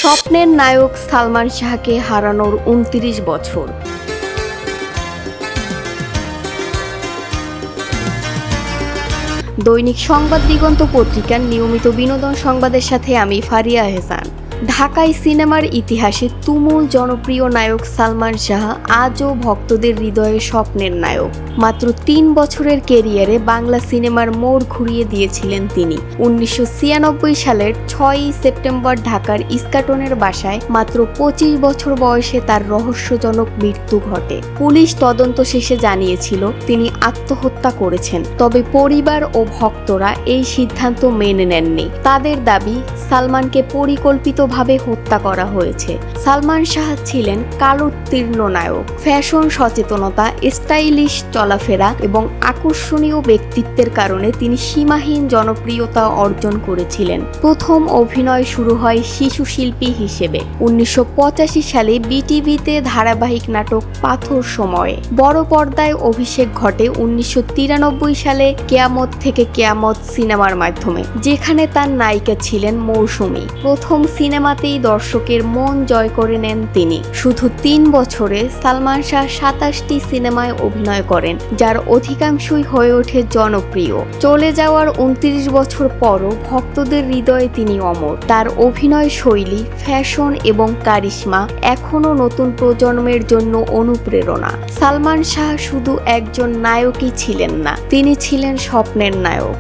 স্বপ্নের নায়ক সালমান শাহকে হারানোর ২৯ বছর। দৈনিক সংবাদ দিগন্ত পত্রিকার নিয়মিত বিনোদন সংবাদের সাথে আমি ফারিয়া আহসান। ঢাকায় সিনেমার ইতিহাসে তুমুল জনপ্রিয় নায়ক সালমান শাহ আজও ভক্তদের হৃদয়ে স্বপ্নের নায়ক। মাত্র ৩ বছরের ক্যারিয়ারে বাংলা সিনেমার মোড় ঘুরিয়ে দিয়েছিলেন তিনি। ১৯৯৬ সালের ৬ই সেপ্টেম্বর ঢাকার ইস্কাটনের বাসায় মাত্র ২৫ বছর বয়সে তার রহস্যজনক মৃত্যু ঘটে। পুলিশ তদন্ত শেষে জানিয়েছিল তিনি আত্মহত্যা করেছেন, তবে পরিবার ও ভক্তরা এই সিদ্ধান্ত মেনে নেননি। তাদের দাবি সালমানকে পরিকল্পিতভাবে হত্যা করা হয়েছে। সালমান শাহ ছিলেন কালোত্তীর্ণ নায়ক। ফ্যাশন সচেতনতা, স্টাইলিশ চলাফেরা এবং আকর্ষণীয় ব্যক্তিত্বের কারণে তিনি সীমাহীন জনপ্রিয়তা অর্জন করেছিলেন। প্রথম অভিনয় শুরু হয় শিশু শিল্পী হিসেবে ১৯৮৫ সালে বিটিভিতে ধারাবাহিক নাটক পাথর সময়ে। বড় পর্দায় অভিষেক ঘটে ১৯৯৩ সালে কেয়ামত থেকে কেয়ামত সিনেমার মাধ্যমে, যেখানে তার নায়িকা ছিলেন মৌসুমী। প্রথম সিনেমাতেই দর্শকের মন জয় করে নেন তিনি। শুধু ৩ বছরে সালমান শাহ ২৭টি সিনেমায় অভিনয় করেন, যার অধিকাংশই হয়ে ওঠে জনপ্রিয়। চলে যাওয়ার ২৯ বছর পরও ভক্তদের হৃদয়ে তিনি অমর। তার অভিনয় শৈলী, ফ্যাশন এবং কারিশমা এখনও নতুন প্রজন্মের জন্য অনুপ্রেরণা। সালমান শাহ শুধু একজন নায়কই ছিলেন না, তিনি ছিলেন স্বপ্নের নায়ক।